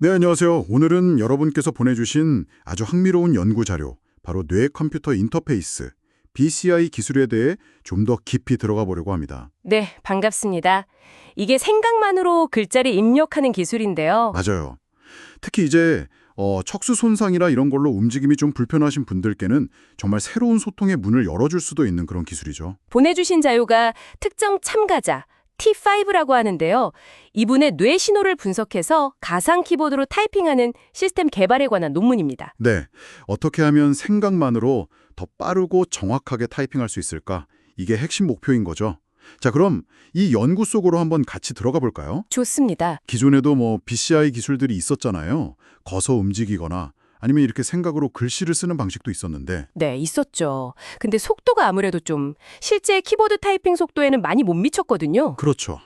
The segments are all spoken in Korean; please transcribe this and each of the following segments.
네, 안녕하세요. 오늘은 여러분께서 보내주신 아주 흥미로운 연구 자료, 바로 뇌 컴퓨터 인터페이스, BCI 기술에 대해 좀 더 깊이 들어가 보려고 합니다. 네, 반갑습니다. 이게 생각만으로 글자를 입력하는 기술인데요. 맞아요. 특히 이제 척수 손상이라 이런 걸로 움직임이 좀 불편하신 분들께는 정말 새로운 소통의 문을 열어줄 수도 있는 그런 기술이죠. 보내주신 자료가 특정 참가자 T5라고 하는데요. 이분의 뇌 신호를 분석해서 가상 키보드로 타이핑하는 시스템 개발에 관한 논문입니다. 네, 어떻게 하면 생각만으로 더 빠르고 정확하게 타이핑할 수 있을까? 이게 핵심 목표인 거죠. 자, 그럼 이 연구 속으로 한번 같이 들어가 볼까요? 좋습니다. 기존에도 BCI 기술들이 있었잖아요. 거서 움직이거나 아니면 이렇게 생각으로 글씨를 쓰는 방식도 있었는데. 네, 있었죠. 근데 속도가 아무래도 좀 실제 키보드 타이핑 속도에는 많이 못 미쳤거든요. 그렇죠.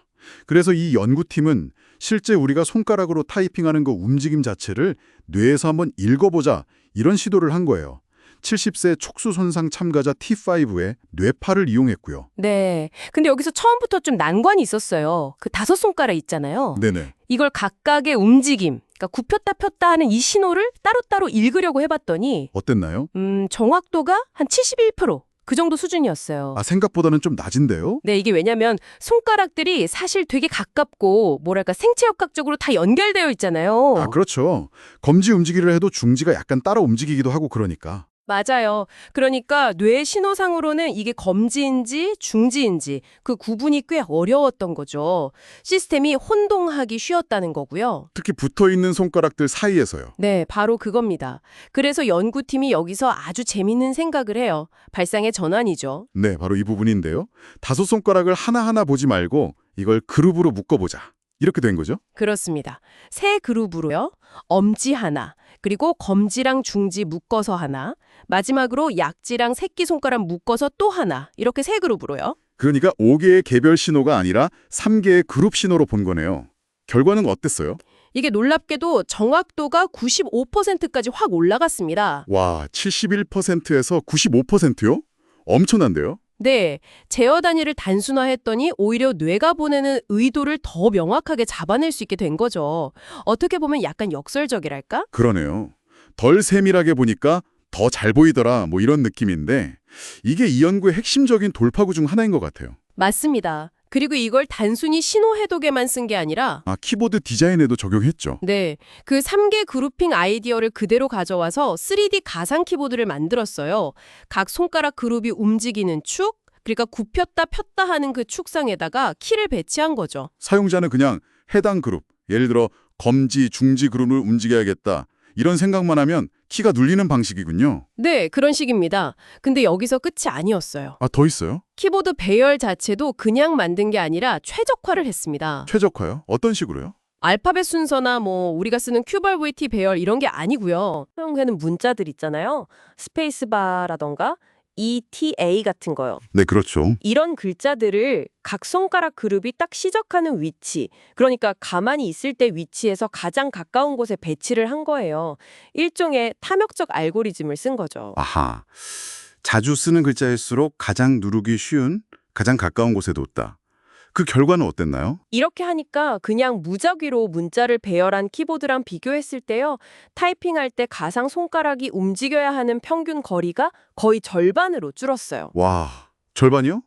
그래서 이 연구팀은 실제 우리가 손가락으로 타이핑하는 그 움직임 자체를 뇌에서 한번 읽어보자 이런 시도를 한 거예요. 70세 촉수 손상 참가자 T5의 뇌파를 이용했고요. 네. 근데 여기서 처음부터 좀 난관이 있었어요. 그 5손가락 있잖아요. 네네. 이걸 각각의 움직임, 그러니까 굽혔다 폈다 하는 이 신호를 따로따로 읽으려고 해봤더니 어땠나요? 정확도가 한 71%, 그 정도 수준이었어요. 아, 생각보다는 좀 낮은데요? 네, 이게 왜냐면 손가락들이 사실 되게 가깝고 뭐랄까 생체역학적으로 다 연결되어 있잖아요. 아, 그렇죠. 검지 움직이를 해도 중지가 약간 따라 움직이기도 하고 그러니까. 맞아요. 그러니까 뇌 신호상으로는 이게 검지인지 중지인지 그 구분이 꽤 어려웠던 거죠. 시스템이 혼동하기 쉬웠다는 거고요. 특히 붙어있는 손가락들 사이에서요. 네, 바로 그겁니다. 그래서 연구팀이 여기서 아주 재밌는 생각을 해요. 발상의 전환이죠. 네, 바로 이 부분인데요. 5손가락을 하나하나 보지 말고 이걸 그룹으로 묶어보자. 이렇게 된 거죠? 그렇습니다. 세 그룹으로요. 엄지 하나, 그리고 검지랑 중지 묶어서 하나, 마지막으로 약지랑 새끼손가락 묶어서 또 하나, 이렇게 세 그룹으로요. 그러니까 5개의 개별 신호가 아니라 3개의 그룹 신호로 본 거네요. 결과는 어땠어요? 이게 놀랍게도 정확도가 95%까지 확 올라갔습니다. 와, 71%에서 95%요? 엄청난데요? 네, 제어 단위를 단순화했더니 오히려 뇌가 보내는 의도를 더 명확하게 잡아낼 수 있게 된 거죠. 어떻게 보면 약간 역설적이랄까? 그러네요. 덜 세밀하게 보니까 더 잘 보이더라 이런 느낌인데 이게 이 연구의 핵심적인 돌파구 중 하나인 것 같아요. 맞습니다. 그리고 이걸 단순히 신호 해독에만 쓴 게 아니라 아, 키보드 디자인에도 적용했죠. 네, 그 3개 그룹핑 아이디어를 그대로 가져와서 3D 가상 키보드를 만들었어요. 각 손가락 그룹이 움직이는 축, 그러니까 굽혔다 폈다 하는 그 축상에다가 키를 배치한 거죠. 사용자는 그냥 해당 그룹, 예를 들어 검지, 중지 그룹을 움직여야겠다. 이런 생각만 하면 키가 눌리는 방식이군요. 네, 그런 식입니다. 근데 여기서 끝이 아니었어요. 아, 더 있어요? 키보드 배열 자체도 그냥 만든 게 아니라 최적화를 했습니다. 최적화요? 어떤 식으로요? 알파벳 순서나 우리가 쓰는 QWERTY 배열 이런 게 아니고요. 사용되는 문자들 있잖아요. 스페이스바라던가 ETA 같은 거요. 네, 그렇죠. 이런 글자들을 각 손가락 그룹이 딱 시작하는 위치, 그러니까 가만히 있을 때 위치에서 가장 가까운 곳에 배치를 한 거예요. 일종의 탐욕적 알고리즘을 쓴 거죠. 아하. 자주 쓰는 글자일수록 가장 누르기 쉬운, 가장 가까운 곳에 뒀다. 그 결과는 어땠나요? 이렇게 하니까 그냥 무작위로 문자를 배열한 키보드랑 비교했을 때요. 타이핑할 때 가상 손가락이 움직여야 하는 평균 거리가 거의 절반으로 줄었어요. 와, 절반이요?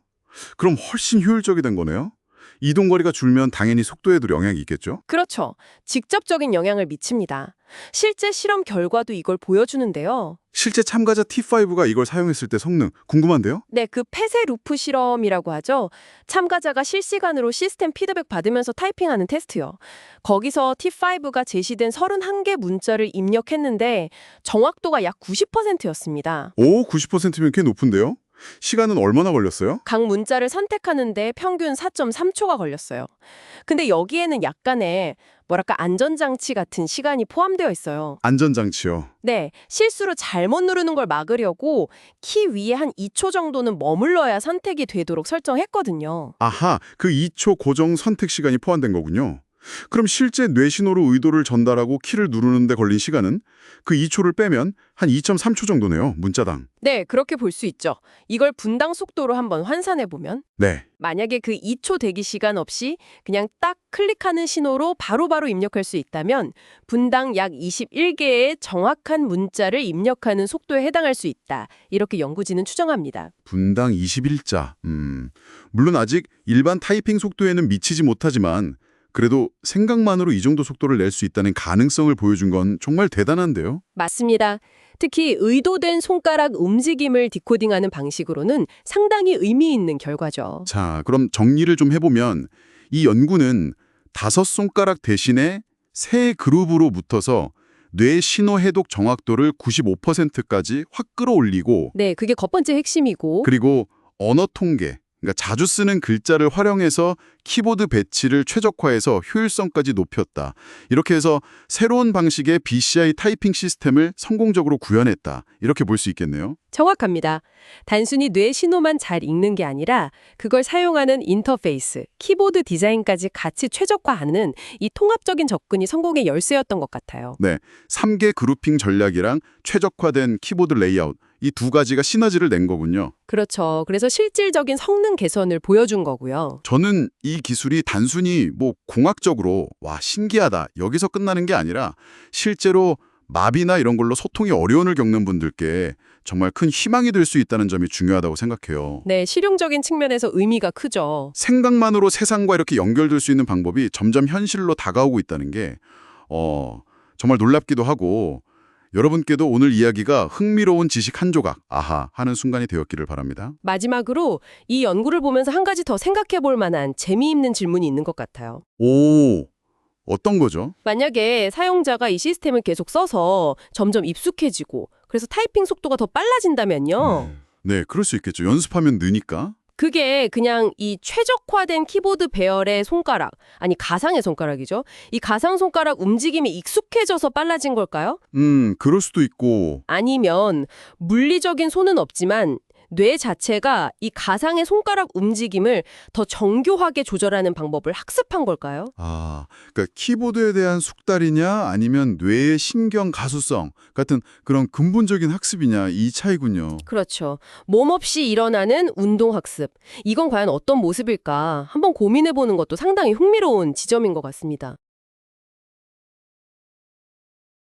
그럼 훨씬 효율적이 된 거네요? 이동거리가 줄면 당연히 속도에도 영향이 있겠죠? 그렇죠. 직접적인 영향을 미칩니다. 실제 실험 결과도 이걸 보여주는데요. 실제 참가자 T5가 이걸 사용했을 때 성능 궁금한데요? 네, 그 폐쇄 루프 실험이라고 하죠. 참가자가 실시간으로 시스템 피드백 받으면서 타이핑하는 테스트요. 거기서 T5가 제시된 31개 문자를 입력했는데 정확도가 약 90%였습니다. 오, 90%면 꽤 높은데요? 시간은 얼마나 걸렸어요? 각 문자를 선택하는데 평균 4.3초가 걸렸어요. 근데 여기에는 약간의 안전장치 같은 시간이 포함되어 있어요. 안전장치요. 네, 실수로 잘못 누르는 걸 막으려고 키 위에 한 2초 정도는 머물러야 선택이 되도록 설정했거든요. 아하, 그 2초 고정 선택 시간이 포함된 거군요. 그럼 실제 뇌 신호로 의도를 전달하고 키를 누르는 데 걸린 시간은 그 2초를 빼면 한 2.3초 정도네요, 문자당. 네, 그렇게 볼 수 있죠. 이걸 분당 속도로 한번 환산해 보면 네. 만약에 그 2초 대기 시간 없이 그냥 딱 클릭하는 신호로 바로바로 입력할 수 있다면 분당 약 21개의 정확한 문자를 입력하는 속도에 해당할 수 있다. 이렇게 연구진은 추정합니다. 분당 21자. 물론 아직 일반 타이핑 속도에는 미치지 못하지만 그래도 생각만으로 이 정도 속도를 낼 수 있다는 가능성을 보여준 건 정말 대단한데요. 맞습니다. 특히 의도된 손가락 움직임을 디코딩하는 방식으로는 상당히 의미 있는 결과죠. 자, 그럼 정리를 좀 해보면 이 연구는 5손가락 대신에 3그룹으로 붙어서 뇌 신호 해독 정확도를 95%까지 확 끌어올리고 네, 그게 첫 번째 핵심이고 그리고 언어 통계, 그러니까 자주 쓰는 글자를 활용해서 키보드 배치를 최적화해서 효율성까지 높였다. 이렇게 해서 새로운 방식의 BCI 타이핑 시스템을 성공적으로 구현했다. 이렇게 볼 수 있겠네요. 정확합니다. 단순히 뇌 신호만 잘 읽는 게 아니라 그걸 사용하는 인터페이스, 키보드 디자인까지 같이 최적화하는 이 통합적인 접근이 성공의 열쇠였던 것 같아요. 네, 3개 그룹핑 전략이랑 최적화된 키보드 레이아웃, 이 두 가지가 시너지를 낸 거군요. 그렇죠. 그래서 실질적인 성능 개선을 보여준 거고요. 저는 이 기술이 단순히 공학적으로 와 신기하다 여기서 끝나는 게 아니라 실제로 마비나 이런 걸로 소통이 어려움을 겪는 분들께 정말 큰 희망이 될 수 있다는 점이 중요하다고 생각해요. 네, 실용적인 측면에서 의미가 크죠. 생각만으로 세상과 이렇게 연결될 수 있는 방법이 점점 현실로 다가오고 있다는 게 정말 놀랍기도 하고 여러분께도 오늘 이야기가 흥미로운 지식 한 조각, 아하 하는 순간이 되었기를 바랍니다. 마지막으로 이 연구를 보면서 한 가지 더 생각해 볼 만한 재미있는 질문이 있는 것 같아요. 오, 어떤 거죠? 만약에 사용자가 이 시스템을 계속 써서 점점 익숙해지고 그래서 타이핑 속도가 더 빨라진다면요. 네, 그럴 수 있겠죠. 연습하면 느니까. 그게 그냥 이 최적화된 키보드 배열의 손가락, 아니 가상의 손가락이죠. 이 가상 손가락 움직임이 익숙해져서 빨라진 걸까요? 그럴 수도 있고. 아니면 물리적인 손은 없지만 뇌 자체가 이 가상의 손가락 움직임을 더 정교하게 조절하는 방법을 학습한 걸까요? 아, 그러니까 키보드에 대한 숙달이냐 아니면 뇌의 신경 가수성 같은 그런 근본적인 학습이냐 이 차이군요. 그렇죠. 몸 없이 일어나는 운동 학습. 이건 과연 어떤 모습일까? 한번 고민해 보는 것도 상당히 흥미로운 지점인 것 같습니다.